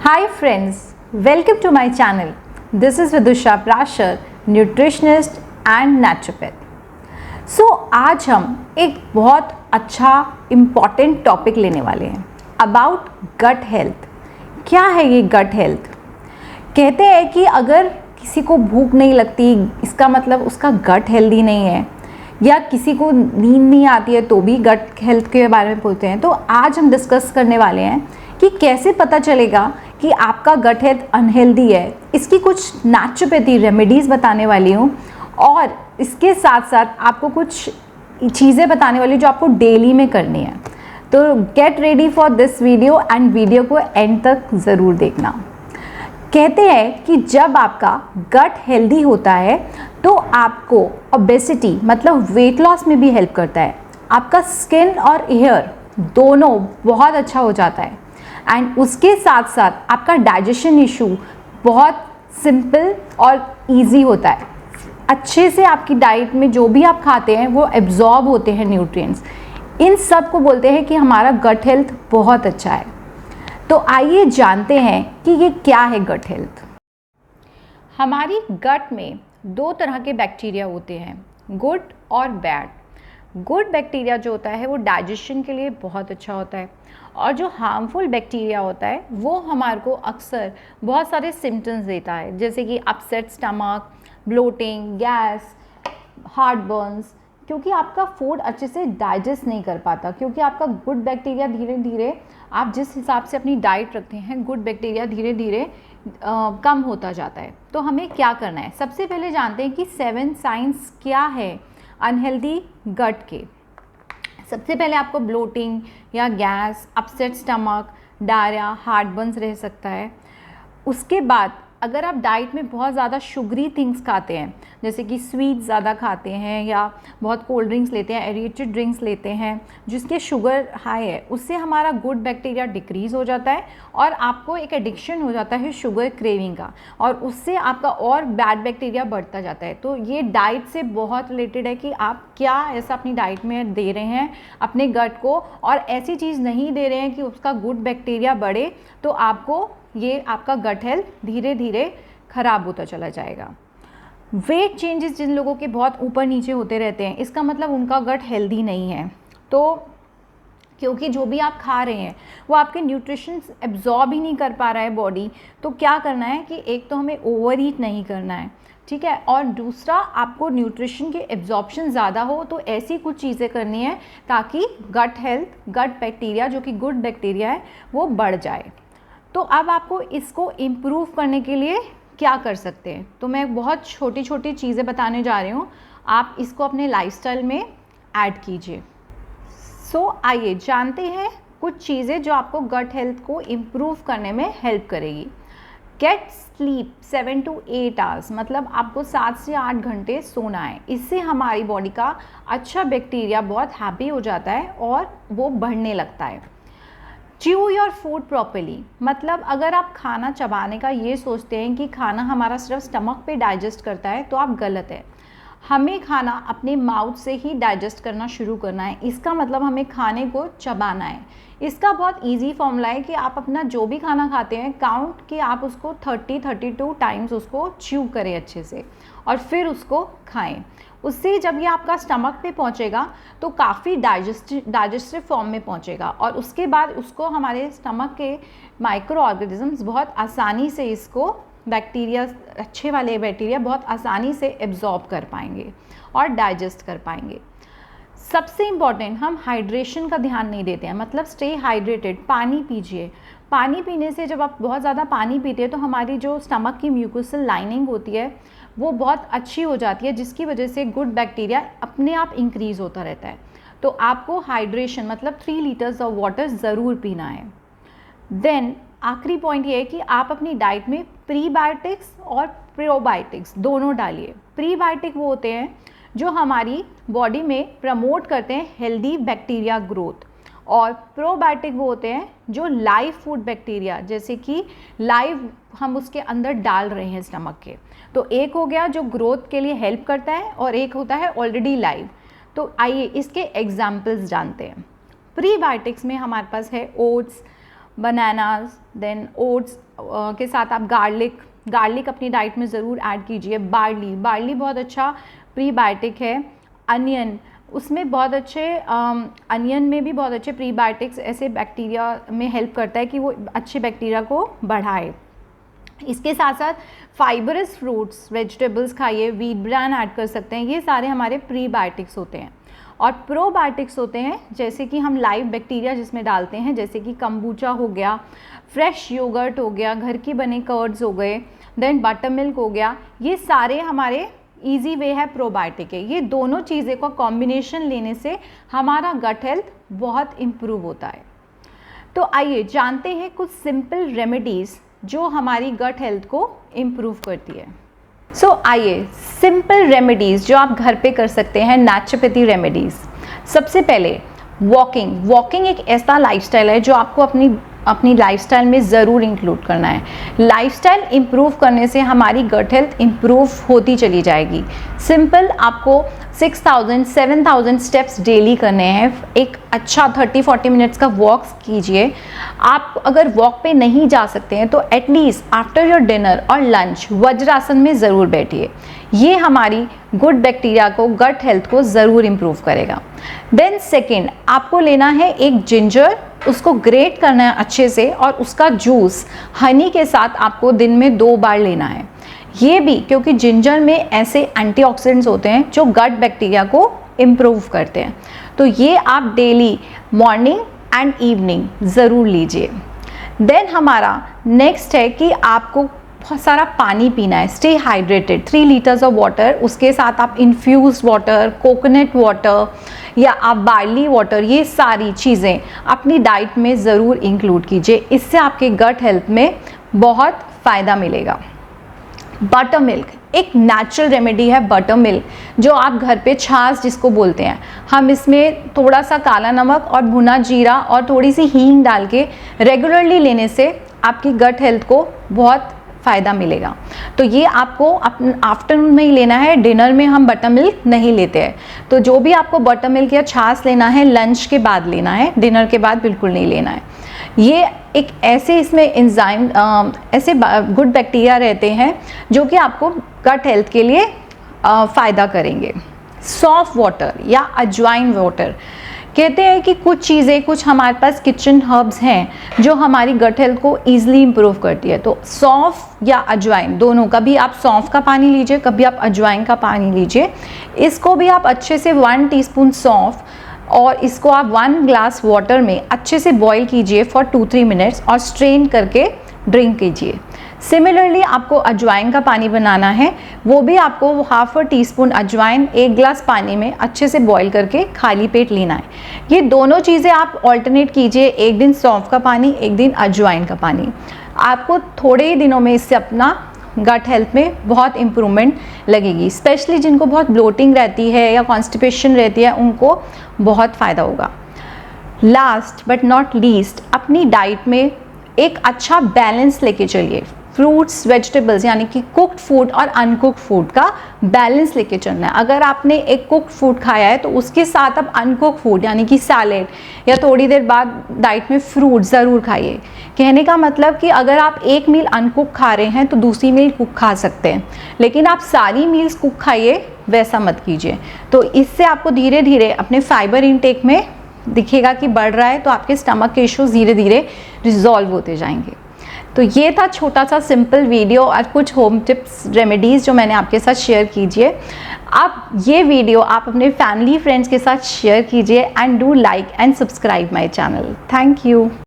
Hi friends, welcome to my channel. This is Vidusha Prashar, nutritionist and naturopath. आज हम एक बहुत अच्छा इम्पॉर्टेंट टॉपिक लेने वाले हैं अबाउट गट हेल्थ। क्या है ये गट हेल्थ? कहते हैं कि अगर किसी को भूख नहीं लगती इसका मतलब उसका गट हेल्दी नहीं है, या किसी को नींद नहीं आती है तो भी गट हेल्थ के बारे में बोलते हैं। तो आज हम डिस्कस करने वाले हैं कि कैसे पता चलेगा कि आपका गट हेल्थ अनहेल्दी है। इसकी कुछ नेचुरोपैथी रेमेडीज़ बताने वाली हूँ और इसके साथ साथ आपको कुछ चीज़ें बताने वाली जो आपको डेली में करनी है। तो get ready for this video and video को एंड तक ज़रूर देखना। कहते हैं कि जब आपका गट हेल्दी होता है तो आपको ओबेसिटी मतलब वेट लॉस में भी हेल्प करता है। आपका स्किन और हेयर दोनों बहुत अच्छा हो जाता है एंड उसके साथ साथ आपका डाइजेशन इशू बहुत सिंपल और इजी होता है। अच्छे से आपकी डाइट में जो भी आप खाते हैं वो एब्जॉर्ब होते हैं न्यूट्रिएंट्स। इन सब को बोलते हैं कि हमारा गट हेल्थ बहुत अच्छा है। तो आइए जानते हैं कि ये क्या है गट हेल्थ। हमारी गट में दो तरह के बैक्टीरिया होते हैं, गुड और बैड। गुड बैक्टीरिया जो होता है वो डाइजेशन के लिए बहुत अच्छा होता है और जो हार्मफुल बैक्टीरिया होता है वो हमारे को अक्सर बहुत सारे सिम्टम्स देता है, जैसे कि upset stomach, bloating, gas, heartburns, क्योंकि आपका फूड अच्छे से डाइजेस्ट नहीं कर पाता। क्योंकि आपका गुड बैक्टीरिया धीरे धीरे, आप जिस हिसाब से अपनी डाइट रखते हैं, गुड बैक्टीरिया धीरे धीरे कम होता जाता है। तो हमें क्या करना है? सबसे पहले जानते हैं कि 7 साइंस क्या है अनहेल्दी गट के। सबसे पहले आपको ब्लोटिंग या gas, upset stomach, diarrhoea, heart Burns रह सकता है। उसके बाद अगर आप डाइट में बहुत ज़्यादा शुगरी थिंग्स खाते हैं, जैसे कि स्वीट ज़्यादा खाते हैं या बहुत कोल्ड ड्रिंक्स लेते हैं, एरेटेड ड्रिंक्स लेते हैं जिसके शुगर हाई है, उससे हमारा गुड बैक्टीरिया डिक्रीज़ हो जाता है और आपको एक एडिक्शन हो जाता है शुगर क्रेविंग का, और उससे आपका और बैड बैक्टीरिया बढ़ता जाता है। तो ये डाइट से बहुत रिलेटेड है कि आप क्या ऐसा अपनी डाइट में दे रहे हैं अपने गट को, और ऐसी चीज़ नहीं दे रहे हैं कि उसका गुड बैक्टीरिया बढ़े, तो आपको ये आपका गट हेल्थ धीरे धीरे ख़राब होता चला जाएगा। वेट चेंजेस जिन लोगों के बहुत ऊपर नीचे होते रहते हैं, इसका मतलब उनका गट हेल्दी नहीं है। तो क्योंकि जो भी आप खा रहे हैं वो आपके न्यूट्रिशन एब्जॉर्ब ही नहीं कर पा रहा है बॉडी, तो क्या करना है कि एक तो हमें ओवर ईट नहीं करना है, ठीक है, और दूसरा आपको न्यूट्रिशन के एब्जॉर्प्शन ज़्यादा हो, तो ऐसी कुछ चीज़ें करनी है ताकि गट हेल्थ, गट बैक्टीरिया जो कि गुड बैक्टीरिया है वो बढ़ जाए। तो अब आपको इसको इम्प्रूव करने के लिए क्या कर सकते हैं? तो मैं बहुत छोटी छोटी चीज़ें बताने जा रही हूँ, आप इसको अपने लाइफस्टाइल में ऐड कीजिए। आइए जानते हैं कुछ चीज़ें जो आपको गट हेल्थ को इम्प्रूव करने में हेल्प करेगी। गेट स्लीप 7 to 8 आवर्स, मतलब आपको 7 से 8 घंटे सोना है। इससे हमारी बॉडी का अच्छा बैक्टीरिया बहुत हैप्पी हो जाता है और वो बढ़ने लगता है। च्यू योर फूड प्रॉपर्ली, मतलब अगर आप खाना चबाने का ये सोचते हैं कि खाना हमारा सिर्फ स्टमक पे डाइजेस्ट करता है, तो आप गलत है। हमें खाना अपने माउथ से ही डाइजेस्ट करना शुरू करना है। इसका मतलब हमें खाने को चबाना है। इसका बहुत इजी फॉर्मूला है कि आप अपना जो भी खाना खाते हैं काउंट कि आप उसको 32 टाइम्स उसको च्यू करें अच्छे से और फिर उसको खाएं। उससे जब ये आपका स्टमक पे पहुंचेगा तो काफ़ी डाइजेस्टिव फॉर्म में पहुंचेगा और उसके बाद उसको हमारे स्टमक के माइक्रो ऑर्गेनिजम्स बहुत आसानी से इसको बैक्टीरिया, अच्छे वाले बैक्टीरिया बहुत आसानी से एब्जॉर्ब कर पाएंगे और डाइजेस्ट कर पाएंगे। सबसे इम्पॉर्टेंट, हम हाइड्रेशन का ध्यान नहीं देते हैं, मतलब स्टे हाइड्रेटेड, पानी पीजिए। पानी पीने से, जब आप बहुत ज़्यादा पानी पीते हैं तो हमारी जो स्टमक की म्यूकोसल लाइनिंग होती है वो बहुत अच्छी हो जाती है, जिसकी वजह से गुड बैक्टीरिया अपने आप इंक्रीज़ होता रहता है। तो आपको हाइड्रेशन मतलब 3 लीटर्स ऑफ वाटर ज़रूर पीना है। देन आखिरी पॉइंट ये है कि आप अपनी डाइट में प्रीबायोटिक्स और प्रोबायोटिक्स दोनों डालिए। प्रीबायोटिक वो होते हैं जो हमारी बॉडी में प्रमोट करते हैं हेल्दी बैक्टीरिया ग्रोथ, और प्रोबायोटिक वो होते हैं जो लाइव फूड बैक्टीरिया, जैसे कि लाइव हम उसके अंदर डाल रहे हैं स्टमक के। तो एक हो गया जो ग्रोथ के लिए हेल्प करता है और एक होता है ऑलरेडी लाइव। तो आइए इसके एग्जाम्पल्स जानते हैं। प्रीबायोटिक्स में हमारे पास है ओट्स, बनानाज, देन ओट्स के साथ आप गार्लिक अपनी डाइट में ज़रूर ऐड कीजिए। बार्ली बहुत अच्छा प्रीबायोटिक है। अनियन, उसमें बहुत अच्छे अनियन में भी बहुत अच्छे प्रीबायोटिक्स ऐसे बैक्टीरिया में हेल्प करता है कि वो अच्छे बैक्टीरिया को बढ़ाए। इसके साथ साथ फाइबरस फ्रूट्स, वेजिटेबल्स खाइए, व्हीट ब्रान ऐड कर सकते हैं। ये सारे हमारे प्रीबायोटिक्स होते हैं। और प्रोबायोटिक्स होते हैं जैसे कि हम लाइव बैक्टीरिया जिसमें डालते हैं, जैसे कि कंबूचा हो गया, फ्रेश योगर्ट हो गया, घर की बने कर्ड्स हो गए, देन बटर मिल्क हो गया। ये सारे हमारे इजी वे है प्रोबायोटिक है। ये दोनों चीज़ें का कॉम्बिनेशन लेने से हमारा गट हेल्थ बहुत इम्प्रूव होता है। तो आइए जानते हैं कुछ सिंपल रेमेडीज़ जो हमारी गट हेल्थ को इम्प्रूव करती है। आइए सिंपल रेमेडीज़ जो आप घर पे कर सकते हैं, नेचुरोपैथी रेमेडीज़। सबसे पहले वॉकिंग एक ऐसा लाइफस्टाइल है जो आपको अपनी लाइफस्टाइल में ज़रूर इंक्लूड करना है। लाइफस्टाइल इंप्रूव करने से हमारी गट हेल्थ इंप्रूव होती चली जाएगी। सिंपल आपको 6000-7000 स्टेप्स डेली करने हैं। एक अच्छा 30-40 मिनट्स का वॉक कीजिए। आप अगर वॉक पे नहीं जा सकते हैं तो एटलीस्ट आफ्टर योर डिनर और लंच वज्रासन में ज़रूर बैठिए। ये हमारी गुड बैक्टीरिया को, गट हेल्थ को ज़रूर इम्प्रूव करेगा। देन सेकेंड, आपको लेना है एक जिंजर, उसको ग्रेट करना है अच्छे से और उसका जूस हनी के साथ आपको दिन में 2 बार लेना है। ये भी क्योंकि जिंजर में ऐसे एंटीऑक्सीडेंट्स होते हैं जो गट बैक्टीरिया को इम्प्रूव करते हैं। तो ये आप डेली मॉर्निंग एंड इवनिंग ज़रूर लीजिए। देन हमारा नेक्स्ट है कि आपको बहुत सारा पानी पीना है। Stay hydrated, 3 litres of water, उसके साथ आप इन्फ्यूज़ वाटर, कोकोनट वाटर या आप बार्ली वाटर, ये सारी चीज़ें अपनी डाइट में ज़रूर इंक्लूड कीजिए। इससे आपके गट हेल्थ में बहुत फ़ायदा मिलेगा। बटर मिल्क एक नेचुरल रेमेडी है। बटर मिल्क जो आप घर पे छाछ जिसको बोलते हैं, हम इसमें थोड़ा सा काला नमक और भुना जीरा और थोड़ी सी हींग डाल के रेगुलरली लेने से आपकी गट हेल्थ को बहुत फ़ायदा मिलेगा। तो ये आपको आफ्टरनून में ही लेना है, डिनर में हम बटर मिल्क नहीं लेते हैं। तो जो भी आपको बटर मिल्क या छाछ लेना है लंच के बाद लेना है, डिनर के बाद बिल्कुल नहीं लेना है। ये एक ऐसे इसमें एंजाइम ऐसे गुड बैक्टीरिया रहते हैं जो कि आपको गट हेल्थ के लिए फ़ायदा करेंगे। सौंफ वाटर या अजवाइन वाटर, कहते हैं कि कुछ चीज़ें, कुछ हमारे पास किचन हर्ब्स हैं जो हमारी गट हेल्थ को ईजिली इम्प्रूव करती है। तो सौंफ या अजवाइन दोनों, कभी आप सौंफ का पानी लीजिए, कभी आप अजवाइन का पानी लीजिए। इसको भी आप अच्छे से 1 टीस्पून सौंफ और इसको आप 1 ग्लास वाटर में अच्छे से बॉईल कीजिए फॉर 2-3 मिनट्स और स्ट्रेन करके ड्रिंक कीजिए। सिमिलरली आपको अजवाइन का पानी बनाना है, वो भी आपको 1/2 टीस्पून अजवाइन 1 ग्लास पानी में अच्छे से बॉईल करके खाली पेट लेना है। ये दोनों चीज़ें आप ऑल्टरनेट कीजिए, एक दिन सौंफ का पानी, एक दिन अजवाइन का पानी। आपको थोड़े ही दिनों में इससे अपना गट हेल्थ में बहुत इम्प्रूवमेंट लगेगी। स्पेशली जिनको बहुत ब्लोटिंग रहती है या कॉन्स्टिपेशन रहती है उनको बहुत फ़ायदा होगा। लास्ट बट नॉट लीस्ट, अपनी डाइट में एक अच्छा बैलेंस लेके चलिए। फ्रूट्स, वेजिटेबल्स यानी कि कुक्ड फूड और अनकुक्ड फूड का बैलेंस लेके चलना है। अगर आपने एक कुक्ड फूड खाया है तो उसके साथ आप अनकुक्ड फूड यानी कि सैलेड या थोड़ी देर बाद डाइट में फ्रूट ज़रूर खाइए। कहने का मतलब कि अगर आप एक मील अनकुक खा रहे हैं तो दूसरी मील कुक खा सकते हैं, लेकिन आप सारी मील्स कुक खाइए वैसा मत कीजिए। तो इससे आपको धीरे धीरे अपने फाइबर इनटेक में दिखेगा कि बढ़ रहा है, तो आपके स्टमक के इश्यूज धीरे धीरे रिजॉल्व होते जाएंगे। तो ये था छोटा सा सिंपल वीडियो और कुछ होम टिप्स रेमेडीज़ जो मैंने आपके साथ शेयर कीजिए। अब ये वीडियो आप अपने फैमिली फ्रेंड्स के साथ शेयर कीजिए and do like and subscribe my channel. Thank you.